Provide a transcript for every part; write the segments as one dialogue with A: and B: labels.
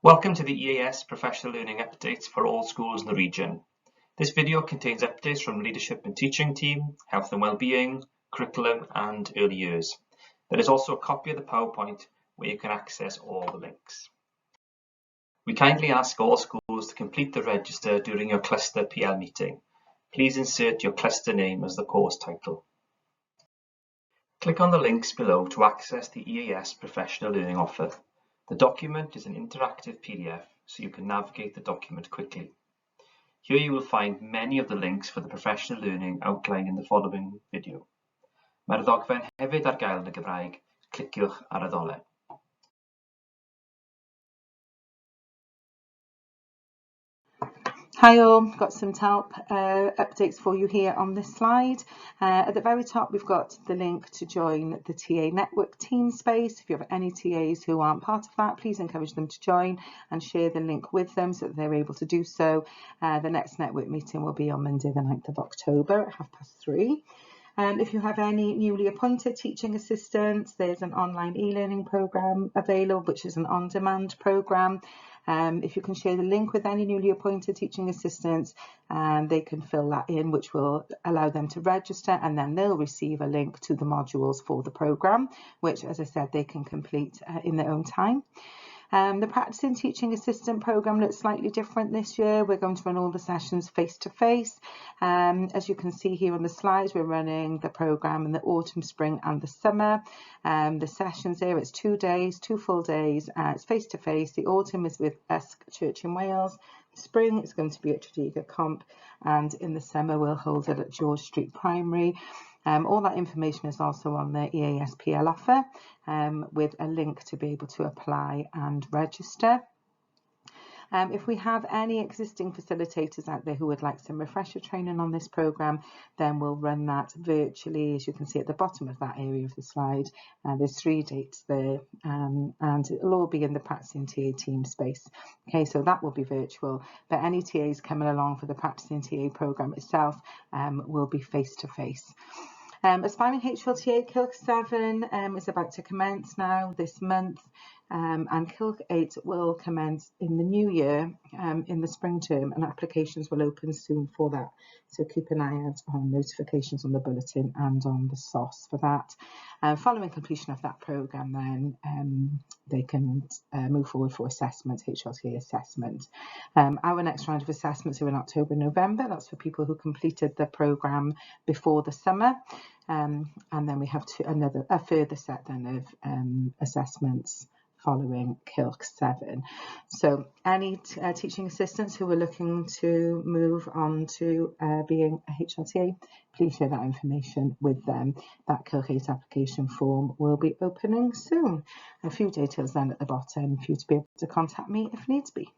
A: Welcome to the EAS Professional Learning updates for all schools in the region. This video contains updates from Leadership and Teaching Team, Health and Wellbeing, Curriculum and Early Years. There is also a copy of the PowerPoint where you can access all the links. We kindly ask all schools to complete the register during your cluster PL meeting. Please insert your cluster name as the course title. Click on the links below to access the EAS Professional Learning offer. The document is an interactive PDF, so you can navigate the document quickly. Here you will find many of the links for the professional learning outlined in the following video. Mae'r ddogfen hefyd ar gael yn y Gymraeg, cliciwch ar y ddolen.
B: Hi all, got some help updates for you here on this slide. At the very top we've got the link to join the TA network team space. If you have any TAs who aren't part of that, please encourage them to join and share the link with them so that they're able to do so. The next network meeting will be on Monday the 9th of October at 3:30. If you have any newly appointed teaching assistants, there's an online e-learning programme available, which is an on-demand programme. If you can share the link with any newly appointed teaching assistants, they can fill that in, which will allow them to register, and then they'll receive a link to the modules for the programme, which, as I said, they can complete in their own time. The Practicing Teaching Assistant programme looks slightly different this year. We're going to run all the sessions face-to-face. As you can see here on the slides, we're running the programme in the autumn, spring and the summer. The sessions there, it's 2 days, 2 full days. It's face-to-face. The autumn is with Esk Church in Wales. The spring it's going to be at Tredegar Comp, and in the summer we'll hold it at George Street Primary. All that information is also on the EAS PL offer with a link to be able to apply and register. If we have any existing facilitators out there who would like some refresher training on this programme, then we'll run that virtually, as you can see at the bottom of that area of the slide. There's 3 dates there, and it'll all be in the Practicing TA team space. Okay, so that will be virtual, but any TAs coming along for the Practicing TA programme itself will be face-to-face. Aspiring HLTA Kilk 7 is about to commence now this month, and Kilk 8 will commence in the new year in the spring term, and applications will open soon for that. So keep an eye out on notifications on the bulletin and on the SOS for that. Following completion of that programme, then they can move forward for assessment, HLTA assessment. Our next round of assessments are in October and November. That's for people who completed the programme before the summer. And then we have a further set then of assessments following Kilk 7. So any teaching assistants who are looking to move on to being a HLTA, please share that information with them. That Kilk 8 application form will be opening soon. A few details then at the bottom for you to be able to contact me if needs be.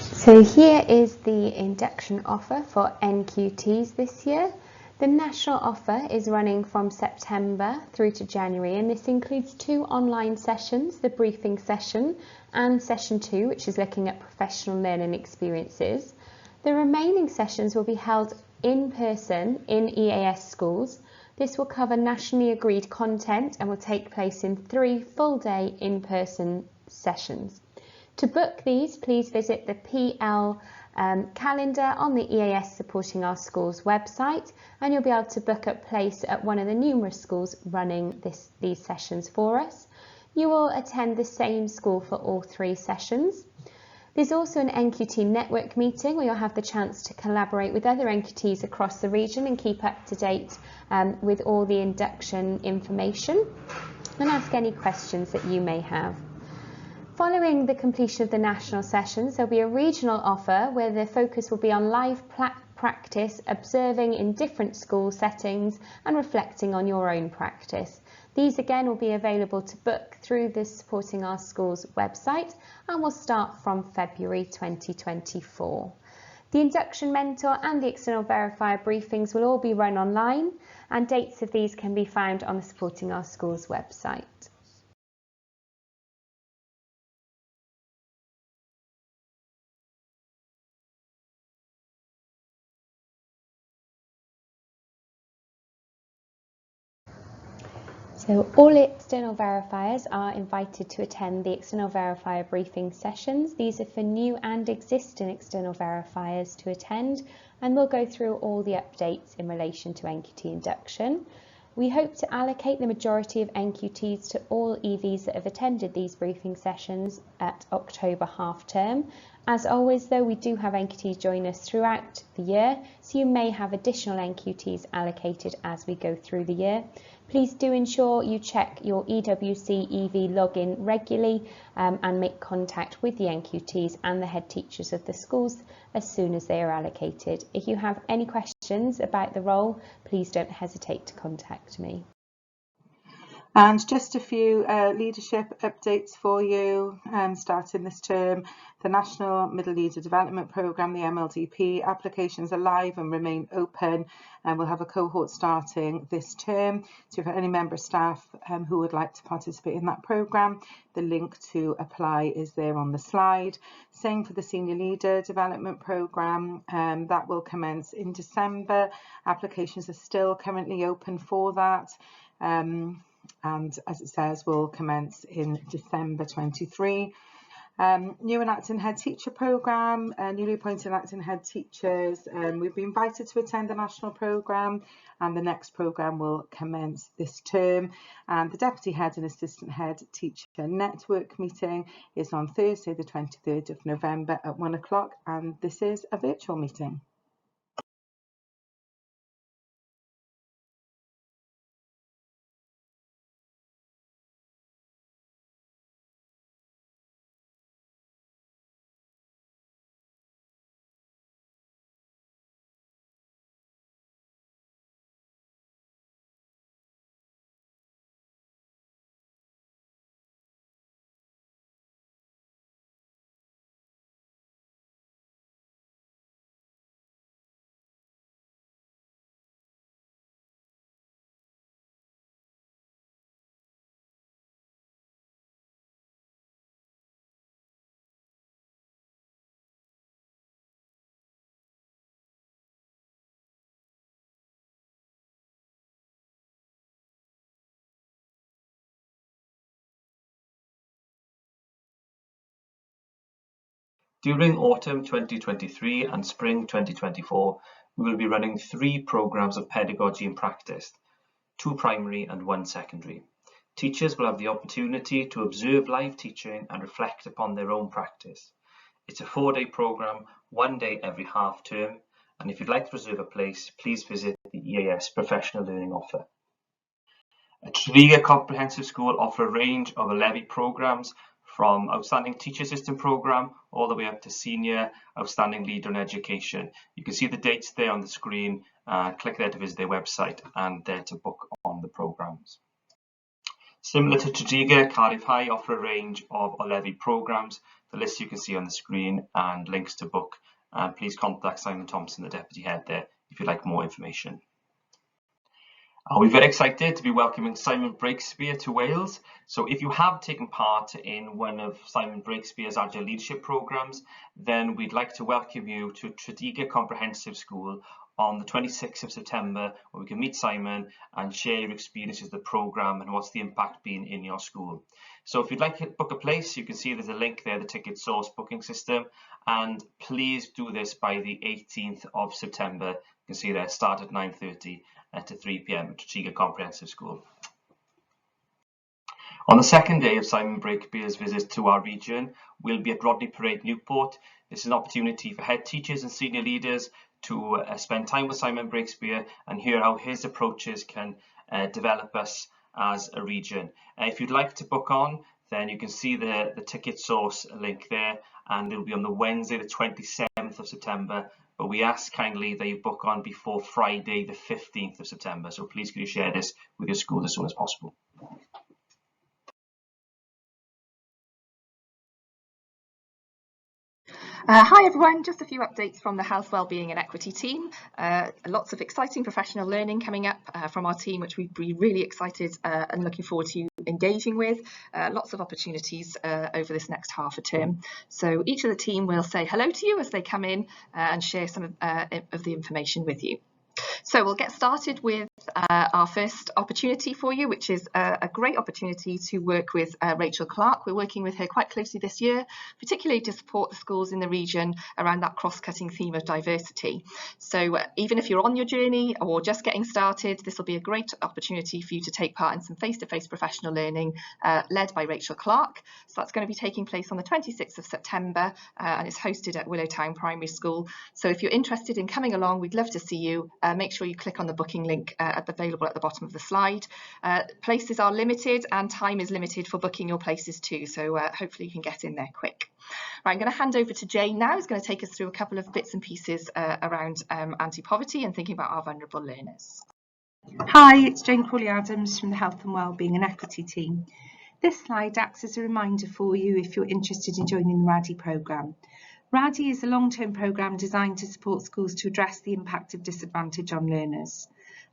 C: So here is the induction offer for NQTs this year. The national offer is running from September through to January, and this includes 2 online sessions, the briefing session and session 2, which is looking at professional learning experiences. The remaining sessions will be held in person in EAS schools. This will cover nationally agreed content and will take place in 3 full-day in-person sessions. To book these, please visit the PL calendar on the EAS Supporting Our Schools website, and you'll be able to book a place at one of the numerous schools running these sessions for us. You will attend the same school for all 3 sessions. There's also an NQT network meeting where you'll have the chance to collaborate with other NQTs across the region and keep up to date with all the induction information and ask any questions that you may have. Following the completion of the national sessions, there'll be a regional offer where the focus will be on live practice, observing in different school settings and reflecting on your own practice. These again will be available to book through the Supporting Our Schools website and will start from February 2024. The induction mentor and the external verifier briefings will all be run online, and dates of these can be found on the Supporting Our Schools website. So all external verifiers are invited to attend the external verifier briefing sessions. These are for new and existing external verifiers to attend, and we'll go through all the updates in relation to NQT induction. We hope to allocate the majority of NQTs to all EVs that have attended these briefing sessions at October half term. As always though, we do have NQTs join us throughout the year, so you may have additional NQTs allocated as we go through the year. Please do ensure you check your EWC EV login regularly and make contact with the NQTs and the head teachers of the schools as soon as they are allocated. If you have any questions about the role, please don't hesitate to contact me.
B: And just a few leadership updates for you starting this term. The National Middle Leader Development Programme, the MLDP, applications are live and remain open, and we'll have a cohort starting this term. So if any member of staff who would like to participate in that programme, the link to apply is there on the slide. Same for the Senior Leader Development Programme, that will commence in December. Applications are still currently open for that. And as it says, will commence in December 23. New and acting head teacher programme, newly appointed acting head teachers. We've been invited to attend the national programme, and the next programme will commence this term. And the deputy head and assistant head teacher network meeting is on Thursday the 23rd of November at 1 o'clock, and this is a virtual meeting.
A: During autumn 2023 and spring 2024, we will be running 3 programmes of pedagogy and practice, 2 primary and 1 secondary. Teachers will have the opportunity to observe live teaching and reflect upon their own practice. It's a 4-day programme, 1 day every half term, and if you'd like to reserve a place, please visit the EAS Professional Learning offer. A Tregear Comprehensive School offer a range of 11 programmes, from Outstanding Teacher Assistant Programme all the way up to Senior Outstanding Leader in Education. You can see the dates there on the screen. Click there to visit their website and there to book on the programmes. Similar to Tregear, Cardiff High offer a range of 11 programmes. The list you can see on the screen and links to book. Please contact Simon Thompson, the Deputy Head there, if you'd like more information. We're very excited to be welcoming Simon Breakspear to Wales. So if you have taken part in one of Simon Breakspear's Agile Leadership programmes, then we'd like to welcome you to Tregear Comprehensive School on the 26th of September, where we can meet Simon and share your experiences of the programme and what's the impact been in your school. So if you'd like to book a place, you can see there's a link there, the ticket source booking system, and please do this by the 18th of September. You can see there, start at 9:30 to 3 p.m. at Tregear Comprehensive School. On the second day of Simon Breakspear's visit to our region, we'll be at Rodney Parade, Newport. This is an opportunity for head teachers and senior leaders to spend time with Simon Breakspear and hear how his approaches can develop us as a region. If you'd like to book on, then you can see the ticket source link there, and it'll be on the Wednesday, the 27th of September. But we ask kindly that you book on before Friday, the 15th of September. So please can you share this with your school as soon as possible.
D: Hi everyone, just a few updates from the Health, Wellbeing and Equity team. Lots of exciting professional learning coming up from our team, which we'd be really excited and looking forward to engaging with. Lots of opportunities over this next half a term. So each of the team will say hello to you as they come in and share some of the information with you. So we'll get started with our first opportunity for you, which is a great opportunity to work with Rachel Clark. We're working with her quite closely this year, particularly to support the schools in the region around that cross-cutting theme of diversity. So even if you're on your journey or just getting started, this will be a great opportunity for you to take part in some face-to-face professional learning led by Rachel Clark. So that's going to be taking place on the 26th of September and it's hosted at Willowtown Primary School. So if you're interested in coming along, we'd love to see you. Make sure you click on the booking link available at the bottom of the slide. Places are limited and time is limited for booking your places too, so hopefully you can get in there quick. Right, I'm going to hand over to Jane now, who's going to take us through a couple of bits and pieces around anti-poverty and thinking about our vulnerable learners.
B: Hi, it's Jane Crawley-Adams from the Health and Wellbeing and Equity team. This slide acts as a reminder for you if you're interested in joining the RADI programme. RADI is a long-term programme designed to support schools to address the impact of disadvantage on learners.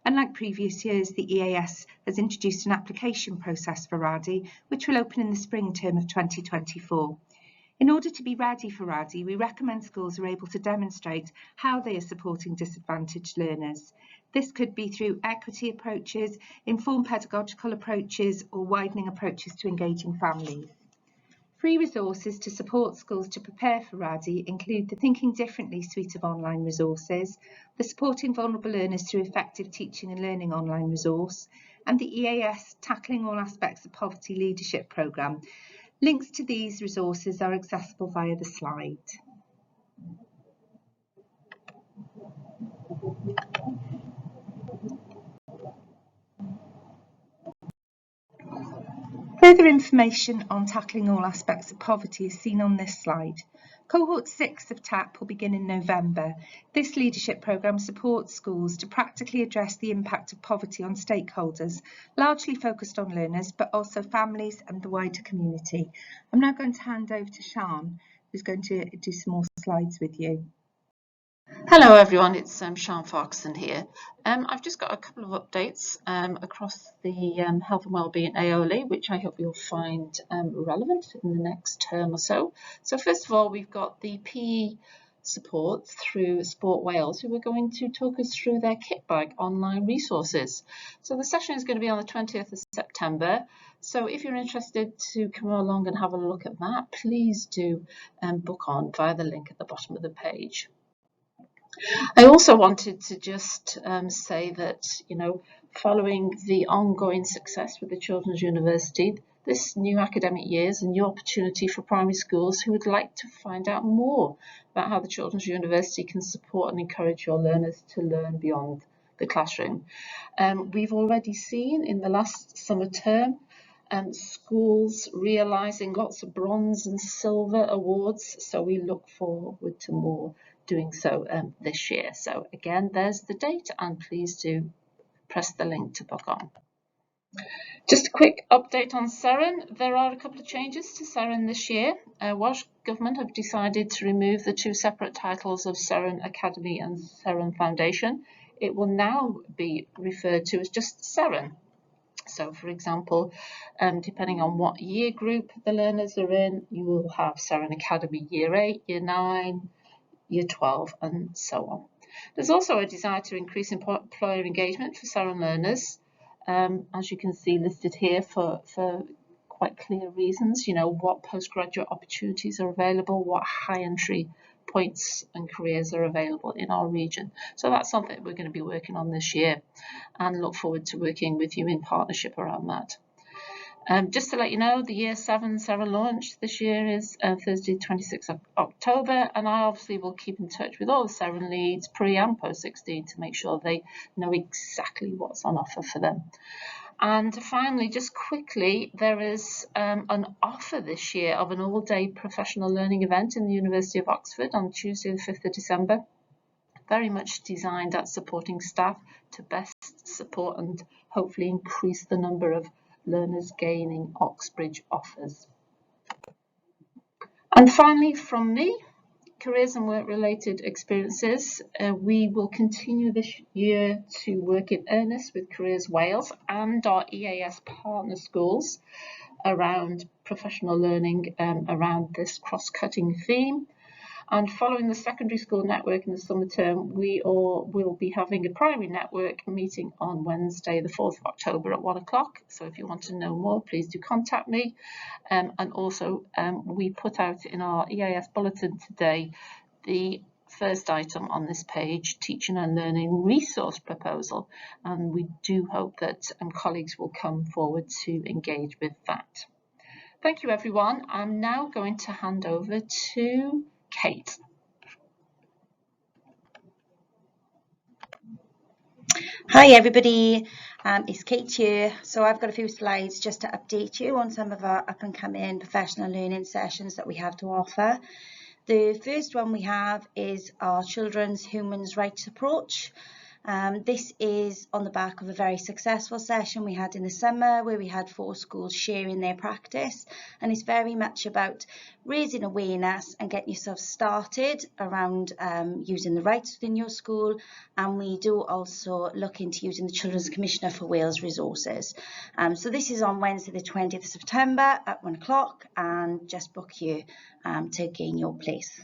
B: Unlike previous years, the EAS has introduced an application process for RADI, which will open in the spring term of 2024. In order to be ready for RADI, we recommend schools are able to demonstrate how they are supporting disadvantaged learners. This could be through equity approaches, informed pedagogical approaches, or widening approaches to engaging families. Free resources to support schools to prepare for RADI include the Thinking Differently suite of online resources, the Supporting Vulnerable Learners Through Effective Teaching and Learning online resource, and the EAS Tackling All Aspects of Poverty Leadership programme. Links to these resources are accessible via the slide. Further information on tackling all aspects of poverty is seen on this slide. Cohort 6 of TAP will begin in November. This leadership programme supports schools to practically address the impact of poverty on stakeholders, largely focused on learners, but also families and the wider community. I'm now going to hand over to Sian, who's going to do some more slides with you.
E: Hello everyone, it's Sian Farquharson here. I've just got a couple of updates across the Health and Wellbeing AOLE, which I hope you'll find relevant in the next term or so. So first of all, we've got the PE support through Sport Wales, who are going to talk us through their kit bag online resources. So the session is going to be on the 20th of September. So if you're interested to come along and have a look at that, please do book on via the link at the bottom of the page. I also wanted to just say that, following the ongoing success with the Children's University, this new academic year is a new opportunity for primary schools who would like to find out more about how the Children's University can support and encourage your learners to learn beyond the classroom. We've already seen in the last summer term schools realising lots of bronze and silver awards, so we look forward to more doing so this year. So again, there's the date, and please do press the link to book on. Just a quick update on SEREN. There are a couple of changes to SEREN this year. Welsh Government have decided to remove the two separate titles of SEREN Academy and SEREN Foundation. It will now be referred to as just SEREN. So for example, depending on what year group the learners are in, you will have SEREN Academy Year 8, Year 9, Year 12 and so on. There's also a desire to increase employer engagement for SEREN learners, as you can see listed here for quite clear reasons, what postgraduate opportunities are available, what high entry points and careers are available in our region. So that's something we're going to be working on this year and look forward to working with you in partnership around that. Just to let you know, the Year 7 SEREN launch this year is Thursday 26th of October, and I obviously will keep in touch with all the SEREN leads pre and post 16 to make sure they know exactly what's on offer for them. And finally, just quickly, there is an offer this year of an all-day professional learning event in the University of Oxford on Tuesday the 5th of December, very much designed at supporting staff to best support and hopefully increase the number of learners gaining Oxbridge offers. And finally, from me, careers and work-related experiences. We will continue this year to work in earnest with Careers Wales and our EAS partner schools around professional learning around this cross-cutting theme. And following the secondary school network in the summer term, we all will be having a primary network meeting on Wednesday, the 4th of October at 1 o'clock. So if you want to know more, please do contact me. And also we put out in our EAS bulletin today the first item on this page, teaching and learning resource proposal, and we do hope that colleagues will come forward to engage with that. Thank you everyone. I'm now going to hand over to Kate.
F: Hi everybody, it's Kate here. So I've got a few slides just to update you on some of our up and coming professional learning sessions that we have to offer. The first one we have is our Children's Human Rights Approach. This is on the back of a very successful session we had in the summer where we had 4 schools sharing their practice, and it's very much about raising awareness and getting yourself started around using the rights within your school. And we do also look into using the Children's Commissioner for Wales resources. So this is on Wednesday the 20th of September at 1 o'clock, and just book here to gain your place.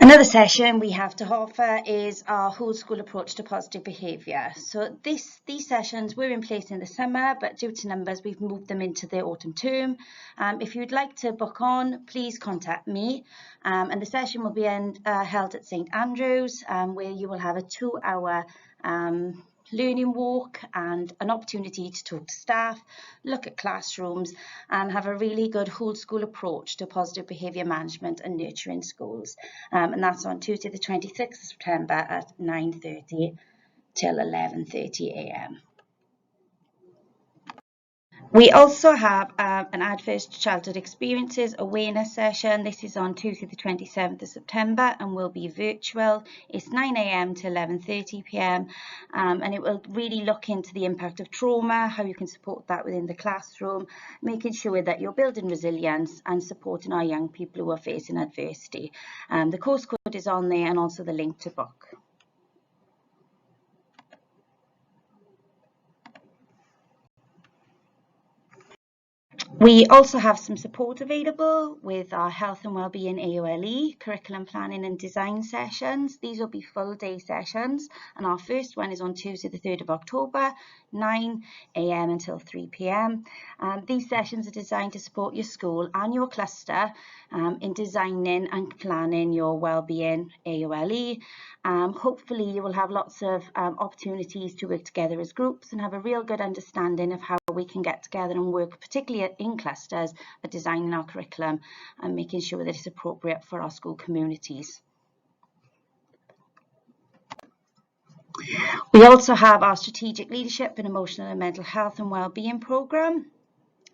F: Another session we have to offer is our whole school approach to positive behaviour. So these sessions were in place in the summer, but due to numbers we've moved them into the autumn term. If you'd like to book on, please contact me, and the session will be held at St Andrews, where you will have a 2-hour learning walk and an opportunity to talk to staff, look at classrooms, and have a really good whole school approach to positive behaviour management and nurturing schools. And that's on Tuesday the 26th of September at 9:30 till 11:30 a.m. We also have an Adverse Childhood Experiences Awareness session. This is on Tuesday the 27th of September and will be virtual. It's 9 a.m. to 11:30 p.m. And it will really look into the impact of trauma, how you can support that within the classroom, making sure that you're building resilience and supporting our young people who are facing adversity. The course code is on there and also the link to book. We also have some support available with our Health and Wellbeing AOLE, Curriculum Planning and Design sessions. These will be full day sessions, and our first one is on Tuesday the 3rd of October, 9 a.m. until 3 p.m. These sessions are designed to support your school and your cluster in designing and planning your wellbeing AOLE. Hopefully you will have lots of opportunities to work together as groups and have a real good understanding of how we can get together and work, particularly in clusters, at designing our curriculum and making sure that it's appropriate for our school communities. We also have our Strategic Leadership in Emotional and Mental Health and Wellbeing programme.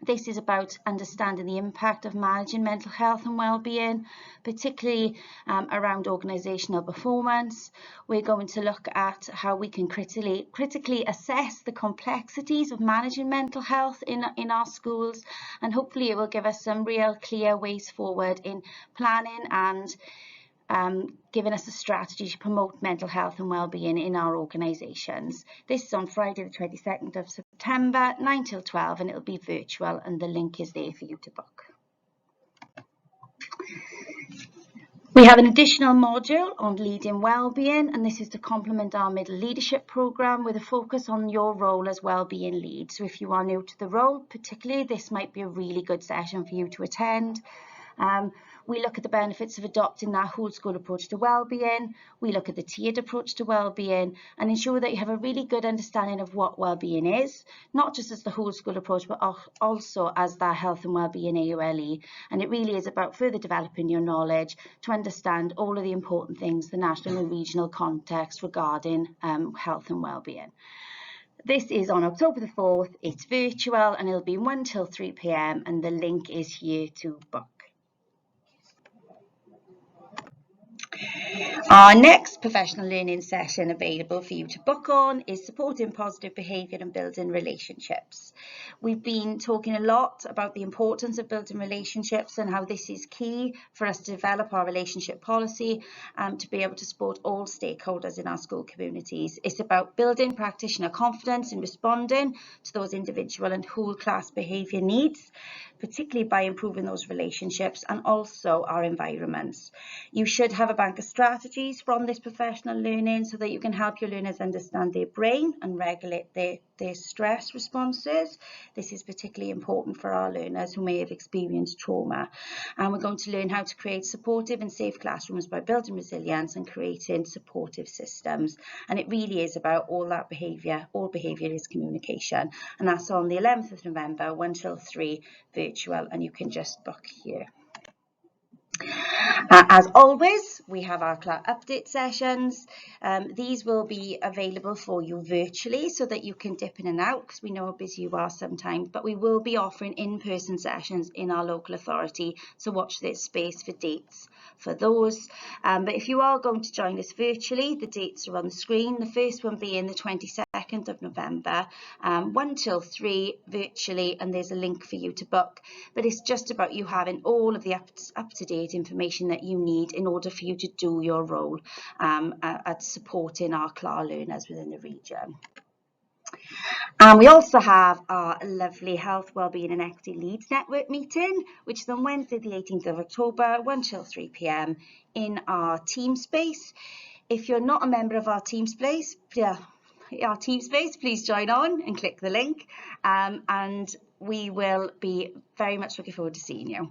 F: This is about understanding the impact of managing mental health and well-being, particularly around organisational performance. We're going to look at how we can critically assess the complexities of managing mental health in our schools, and hopefully it will give us some real clear ways forward in planning and giving us a strategy to promote mental health and well-being in our organisations. This is on Friday the 22nd of September, 9 till 12, and it'll be virtual, and the link is there for you to book. We have an additional module on leading wellbeing, and this is to complement our middle leadership programme with a focus on your role as wellbeing lead. So if you are new to the role, particularly, this might be a really good session for you to attend. We look at the benefits of adopting that whole school approach to wellbeing. We look at the tiered approach to wellbeing and ensure that you have a really good understanding of what wellbeing is, not just as the whole school approach, but also as that health and wellbeing AOLE. And it really is about further developing your knowledge to understand all of the important things, the national and regional context regarding health and wellbeing. This is on October the 4th, it's virtual, and it'll be 1 till 3 p.m. and the link is here to book. Our next professional learning session available for you to book on is supporting positive behaviour and building relationships. We've been talking a lot about the importance of building relationships and how this is key for us to develop our relationship policy to be able to support all stakeholders in our school communities. It's about building practitioner confidence in responding to those individual and whole class behaviour needs, particularly by improving those relationships and also our environments. You should have a bank of strategies from this professional learning so that you can help your learners understand their brain and regulate their stress responses. This is particularly important for our learners who may have experienced trauma. And we're going to learn how to create supportive and safe classrooms by building resilience and creating supportive systems. And it really is about all that behaviour. All behaviour is communication. And that's on the 11th of November, 1 till 3, virtual, and you can just book here. As always, we have our CLAR update sessions. These will be available for you virtually so that you can dip in and out, because we know how busy you are sometimes, but we will be offering in-person sessions in our local authority, so watch this space for dates for those. But if you are going to join us virtually, the dates are on the screen. The first one being the 22nd of November, 1 till 3 virtually, and there's a link for you to book. But it's just about you having all of the up-to-date information that you need in order for you to do your role at supporting our CLAR learners within the region. And we also have our lovely Health, Wellbeing and Equity Leeds Network meeting, which is on Wednesday the 18th of October, 1 till 3 p.m. in our team space. If you're not a member of our team space, please join on and click the link, and we will be very much looking forward to seeing you.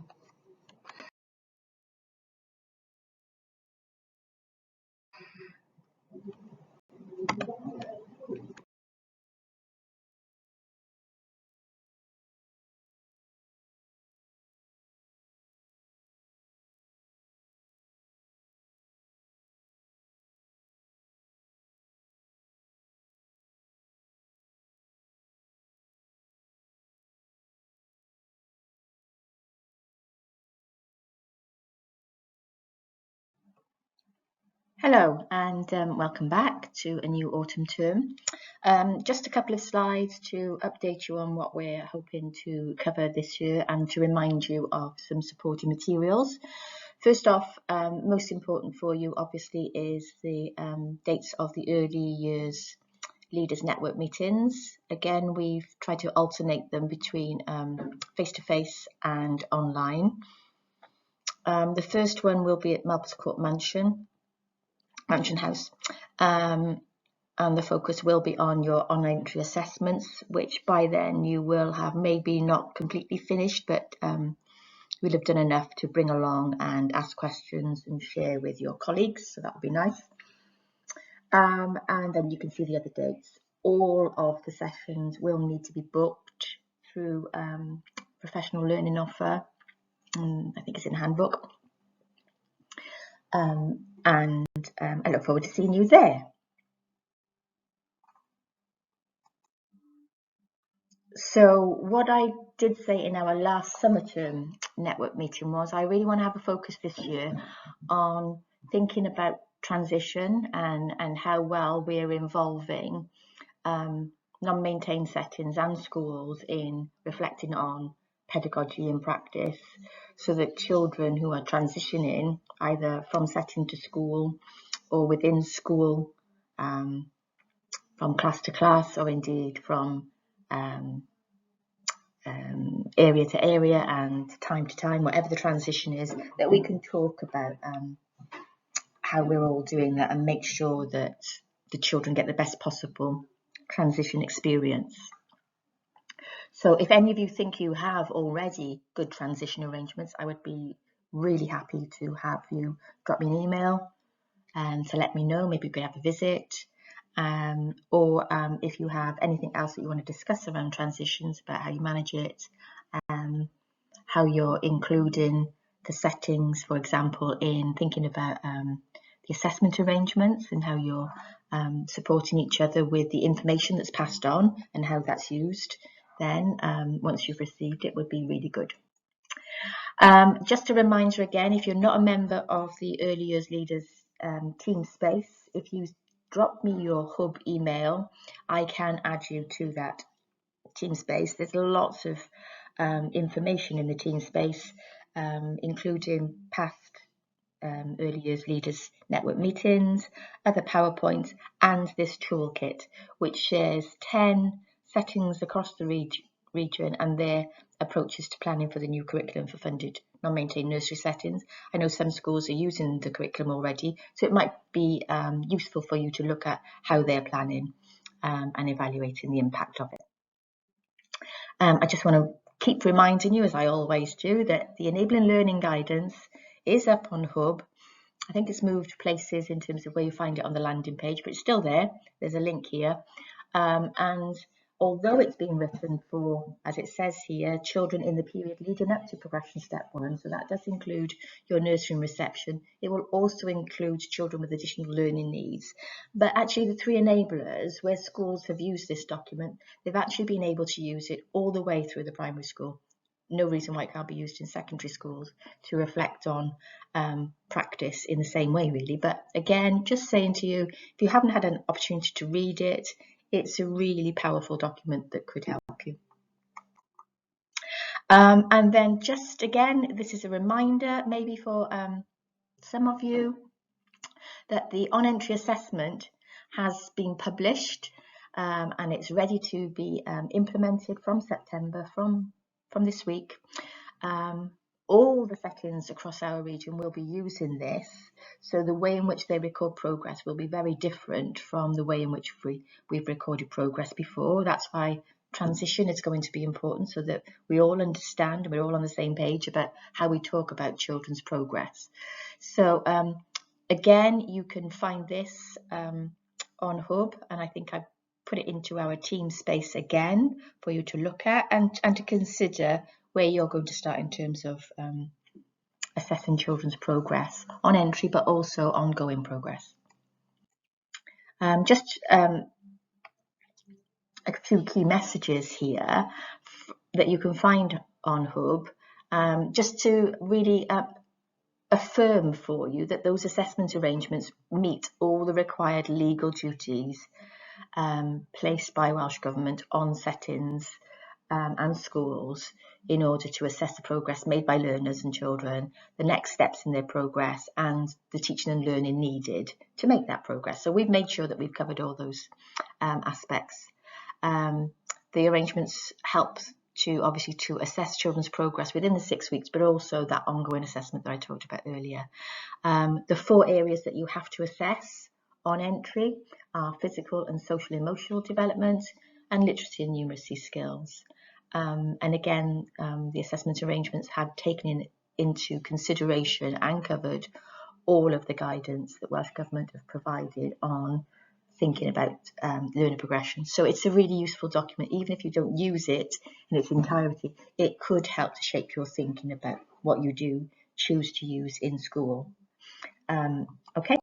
G: Hello and welcome back to a new autumn term. Just a couple of slides to update you on what we're hoping to cover this year and to remind you of some supporting materials. First off, most important for you obviously is the dates of the early years leaders network meetings. Again, we've tried to alternate them between face-to-face and online. The first one will be at Melbourne Court Mansion House, and the focus will be on your online entry assessments, which by then you will have maybe not completely finished, but we'll have done enough to bring along and ask questions and share with your colleagues, so that would be nice. And then you can see the other dates. All of the sessions will need to be booked through professional learning offer, I think it's in the handbook. And I look forward to seeing you there. So what I did say in our last summer term network meeting was I really want to have a focus this year on thinking about transition and how well we're involving non-maintained settings and schools in reflecting on pedagogy and practice, so that children who are transitioning either from setting to school or within school, from class to class, or indeed from area to area and time to time, whatever the transition is, that we can talk about how we're all doing that and make sure that the children get the best possible transition experience. So if any of you think you have already good transition arrangements, I would be really happy to have you drop me an email and to let me know. Maybe we could have a visit. Or if you have anything else that you want to discuss around transitions, about how you manage it, how you're including the settings, for example, in thinking about the assessment arrangements and how you're supporting each other with the information that's passed on and how that's used, then once you've received it, would be really good. Just a reminder again, if you're not a member of the Early Years Leaders team space. If you drop me your hub email, I can add you to that team space. There's lots of information in the team space, including past early years leaders network meetings, other PowerPoints, and this toolkit, which shares 10 settings across the region and their approaches to planning for the new curriculum for funded non-maintained nursery settings. I know some schools are using the curriculum already, so it might be useful for you to look at how they're planning and evaluating the impact of it. I just want to keep reminding you, as I always do, that the Enabling Learning Guidance is up on Hub. I think it's moved places in terms of where you find it on the landing page, but it's still there. There's a link here. And although it's been written for, as it says here, children in the period leading up to progression step 1, so that does include your nursery and reception, it will also include children with additional learning needs. But actually the 3 enablers, where schools have used this document, they've actually been able to use it all the way through the primary school. No reason why it can't be used in secondary schools to reflect on practice in the same way, really. But again, just saying to you, if you haven't had an opportunity to read it, it's a really powerful document that could help you. And then just again, this is a reminder maybe for some of you that the on-entry assessment has been published and it's ready to be implemented from September, from this week. All the settings across our region will be using this, so the way in which they record progress will be very different from the way in which we've recorded progress before. That's why transition is going to be important, so that we all understand and we're all on the same page about how we talk about children's progress. So again, you can find this on Hub, and I think I've put it into our team space again for you to look at and to consider where you're going to start in terms of assessing children's progress on entry, but also ongoing progress. Just a few key messages here that you can find on Hub, just to really affirm for you that those assessment arrangements meet all the required legal duties placed by Welsh Government on settings and schools in order to assess the progress made by learners and children, the next steps in their progress, and the teaching and learning needed to make that progress. So we've made sure that we've covered all those aspects. The arrangements help to obviously to assess children's progress within the 6 weeks, but also that ongoing assessment that I talked about earlier. The 4 areas that you have to assess on entry are physical and social emotional development and literacy and numeracy skills. And again, the assessment arrangements have taken into consideration and covered all of the guidance that Welsh Government have provided on thinking about learner progression. So it's a really useful document. Even if you don't use it in its entirety, it could help to shape your thinking about what you do choose to use in school. Okay.